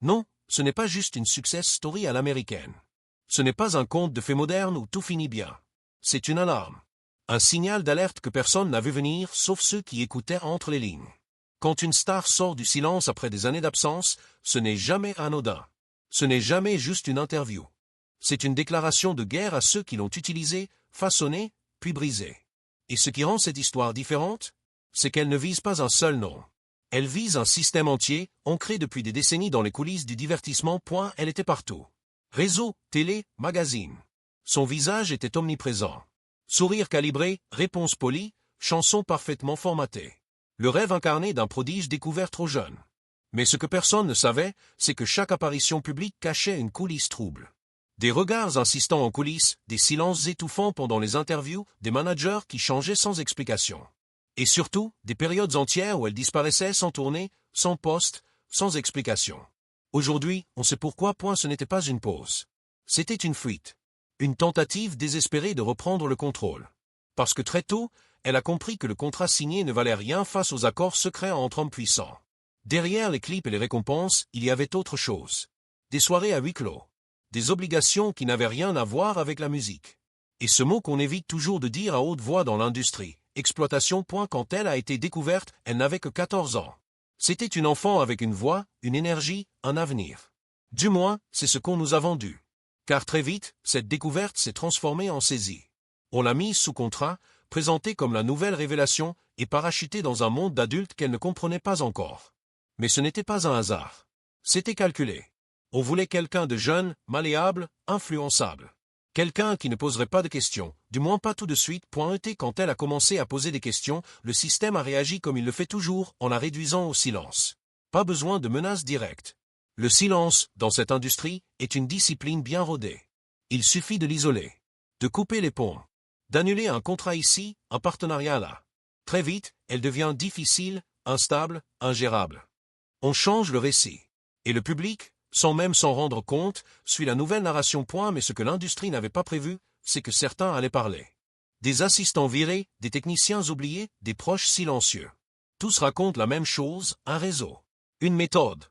Non, ce n'est pas juste une success story à l'américaine. Ce n'est pas un conte de fées moderne où tout finit bien. C'est une alarme. Un signal d'alerte que personne n'a vu venir sauf ceux qui écoutaient entre les lignes. Quand une star sort du silence après des années d'absence, ce n'est jamais anodin. Ce n'est jamais juste une interview. C'est une déclaration de guerre à ceux qui l'ont utilisée, façonnée, puis brisée. Et ce qui rend cette histoire différente, c'est qu'elle ne vise pas un seul nom. Elle vise un système entier, ancré depuis des décennies dans les coulisses du divertissement. Elle était partout. Réseau, télé, magazine. Son visage était omniprésent. Sourire calibré, réponse polie, chanson parfaitement formatée. Le rêve incarné d'un prodige découvert trop jeune. Mais ce que personne ne savait, c'est que chaque apparition publique cachait une coulisse trouble. Des regards insistants en coulisses, des silences étouffants pendant les interviews, des managers qui changeaient sans explication. Et surtout, des périodes entières où elle disparaissait sans tourner, sans poste, sans explication. Aujourd'hui, on sait pourquoi. Ce n'était pas une pause. C'était une fuite. Une tentative désespérée de reprendre le contrôle. Parce que très tôt, elle a compris que le contrat signé ne valait rien face aux accords secrets entre hommes puissants. Derrière les clips et les récompenses, il y avait autre chose. Des soirées à huis clos. Des obligations qui n'avaient rien à voir avec la musique. Et ce mot qu'on évite toujours de dire à haute voix dans l'industrie. Exploitation. Quand elle a été découverte, elle n'avait que 14 ans. C'était une enfant avec une voix, une énergie, un avenir. Du moins, c'est ce qu'on nous a vendu. Car très vite, cette découverte s'est transformée en saisie. On l'a mise sous contrat, présentée comme la nouvelle révélation, et parachutée dans un monde d'adultes qu'elle ne comprenait pas encore. Mais ce n'était pas un hasard. C'était calculé. On voulait quelqu'un de jeune, malléable, influençable. Quelqu'un qui ne poserait pas de questions, du moins pas tout de suite. Quand elle a commencé à poser des questions, le système a réagi comme il le fait toujours, en la réduisant au silence. Pas besoin de menaces directes. Le silence, dans cette industrie, est une discipline bien rodée. Il suffit de l'isoler, de couper les ponts, d'annuler un contrat ici, un partenariat là. Très vite, elle devient difficile, instable, ingérable. On change le récit. Et le public, sans même s'en rendre compte, suit la nouvelle narration. Mais ce que l'industrie n'avait pas prévu, c'est que certains allaient parler. Des assistants virés, des techniciens oubliés, des proches silencieux. Tous racontent la même chose, un réseau, une méthode,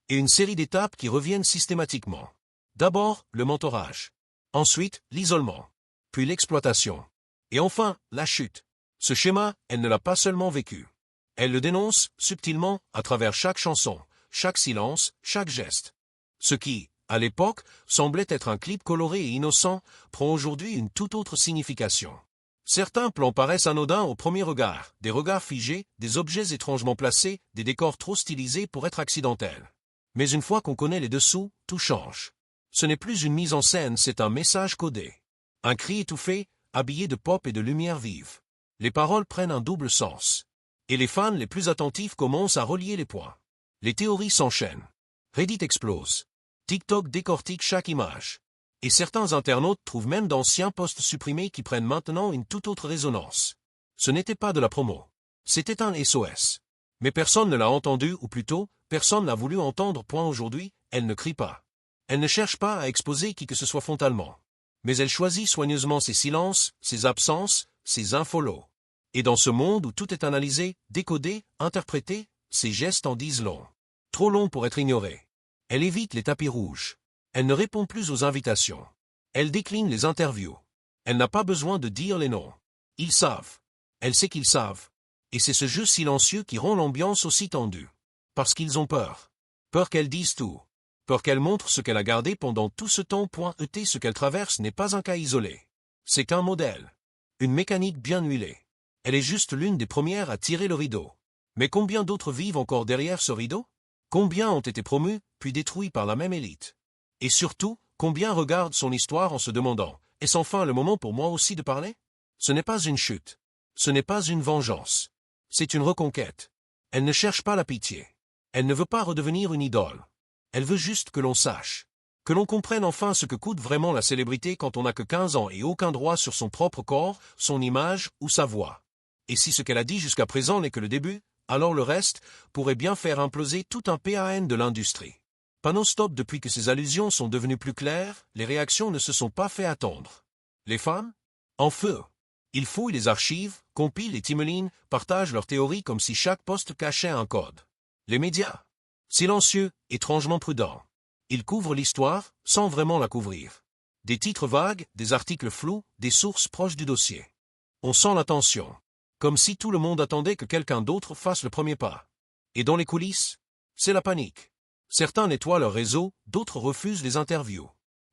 et une série d'étapes qui reviennent systématiquement. D'abord, le mentorage. Ensuite, l'isolement. Puis l'exploitation. Et enfin, la chute. Ce schéma, elle ne l'a pas seulement vécu. Elle le dénonce, subtilement, à travers chaque chanson, chaque silence, chaque geste. Ce qui, à l'époque, semblait être un clip coloré et innocent, prend aujourd'hui une toute autre signification. Certains plans paraissent anodins au premier regard, des regards figés, des objets étrangement placés, des décors trop stylisés pour être accidentels. Mais une fois qu'on connaît les dessous, tout change. Ce n'est plus une mise en scène, c'est un message codé. Un cri étouffé, habillé de pop et de lumière vive. Les paroles prennent un double sens. Et les fans les plus attentifs commencent à relier les points. Les théories s'enchaînent. Reddit explose. TikTok décortique chaque image. Et certains internautes trouvent même d'anciens posts supprimés qui prennent maintenant une toute autre résonance. Ce n'était pas de la promo. C'était un SOS. Mais personne ne l'a entendu, ou plutôt, personne n'a voulu entendre. Aujourd'hui, elle ne crie pas. Elle ne cherche pas à exposer qui que ce soit frontalement. Mais elle choisit soigneusement ses silences, ses absences, ses infolos. Et dans ce monde où tout est analysé, décodé, interprété, ses gestes en disent long. Trop long pour être ignoré. Elle évite les tapis rouges. Elle ne répond plus aux invitations. Elle décline les interviews. Elle n'a pas besoin de dire les noms. Ils savent. Elle sait qu'ils savent. Et c'est ce jeu silencieux qui rend l'ambiance aussi tendue. Parce qu'ils ont peur. Peur qu'elle dise tout. Peur qu'elle montre ce qu'elle a gardé pendant tout ce temps. Ce qu'elle traverse n'est pas un cas isolé. C'est qu'un modèle. Une mécanique bien huilée. Elle est juste l'une des premières à tirer le rideau. Mais combien d'autres vivent encore derrière ce rideau? Combien ont été promus, puis détruits par la même élite? Et surtout, combien regardent son histoire en se demandant « Est-ce enfin le moment pour moi aussi de parler ?» Ce n'est pas une chute. Ce n'est pas une vengeance. C'est une reconquête. Elle ne cherche pas la pitié. Elle ne veut pas redevenir une idole. Elle veut juste que l'on sache. Que l'on comprenne enfin ce que coûte vraiment la célébrité quand on n'a que 15 ans et aucun droit sur son propre corps, son image ou sa voix. Et si ce qu'elle a dit jusqu'à présent n'est que le début, alors le reste pourrait bien faire imploser tout un PAN de l'industrie. Panneau stop. Depuis que ces allusions sont devenues plus claires, les réactions ne se sont pas fait attendre. Les fans? En feu. Ils fouillent les archives, compilent les timelines, partagent leurs théories comme si chaque post cachait un code. Les médias? Silencieux, étrangement prudent. Il couvre l'histoire, sans vraiment la couvrir. Des titres vagues, des articles flous, des sources proches du dossier. On sent la tension. Comme si tout le monde attendait que quelqu'un d'autre fasse le premier pas. Et dans les coulisses, c'est la panique. Certains nettoient leur réseau, d'autres refusent les interviews.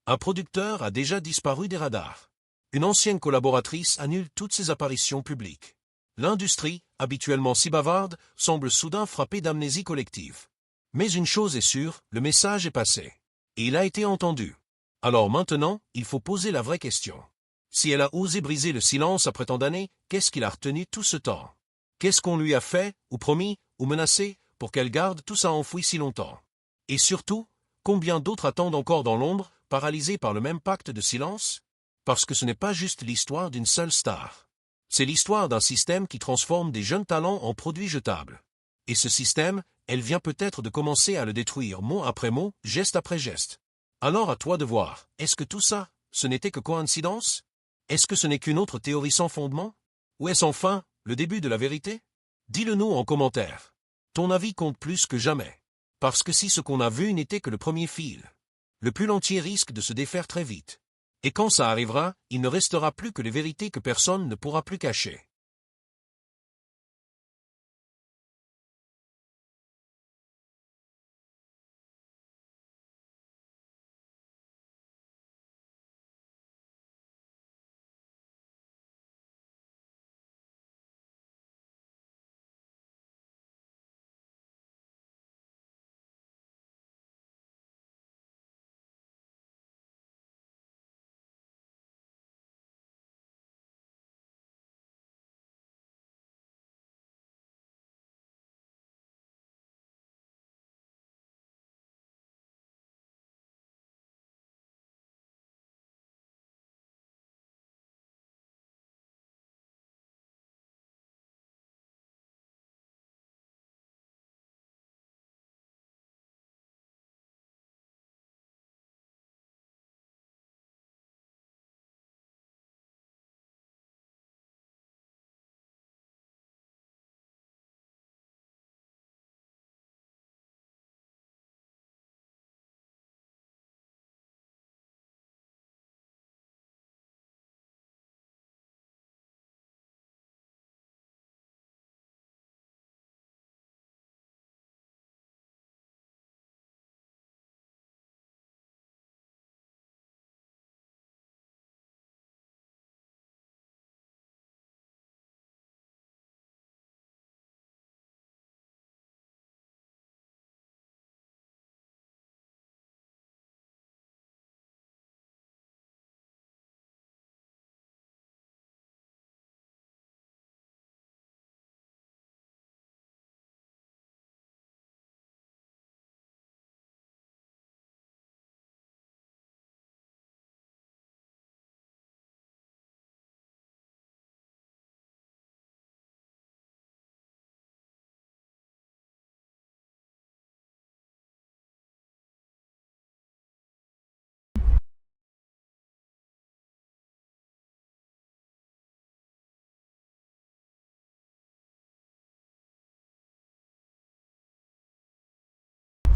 Un producteur a déjà disparu des radars. Une ancienne collaboratrice annule toutes ses apparitions publiques. L'industrie, habituellement si bavarde, semble soudain frappée d'amnésie collective. Mais une chose est sûre, le message est passé. Et il a été entendu. Alors maintenant, il faut poser la vraie question. Si elle a osé briser le silence après tant d'années, qu'est-ce qui l'a retenu tout ce temps? Qu'est-ce qu'on lui a fait, ou promis, ou menacé, pour qu'elle garde tout ça enfoui si longtemps? Et surtout, combien d'autres attendent encore dans l'ombre, paralysés par le même pacte de silence? Parce que ce n'est pas juste l'histoire d'une seule star. C'est l'histoire d'un système qui transforme des jeunes talents en produits jetables. Et ce système, elle vient peut-être de commencer à le détruire mot après mot, geste après geste. Alors à toi de voir, est-ce que tout ça, ce n'était que coïncidence? Est-ce que ce n'est qu'une autre théorie sans fondement? Ou est-ce enfin le début de la vérité? Dis-le-nous en commentaire. Ton avis compte plus que jamais. Parce que si ce qu'on a vu n'était que le premier fil, le pull entier risque de se défaire très vite. Et quand ça arrivera, il ne restera plus que les vérités que personne ne pourra plus cacher.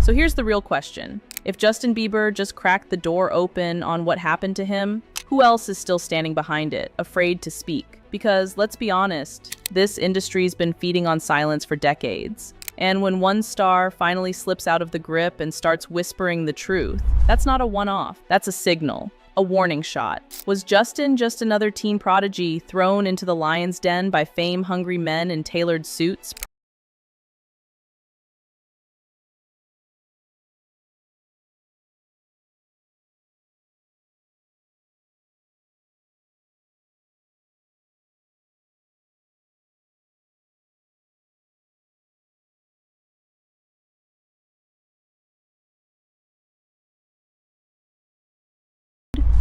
So here's the real question. If Justin Bieber just cracked the door open on what happened to him, who else is still standing behind it, afraid to speak? Because let's be honest, this industry's been feeding on silence for decades. And when one star finally slips out of the grip and starts whispering the truth, that's not a one-off, that's a signal, a warning shot. Was Justin just another teen prodigy thrown into the lion's den by fame-hungry men in tailored suits?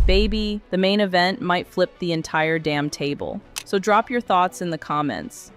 Baby, the main event might flip the entire damn table. So drop your thoughts in the comments.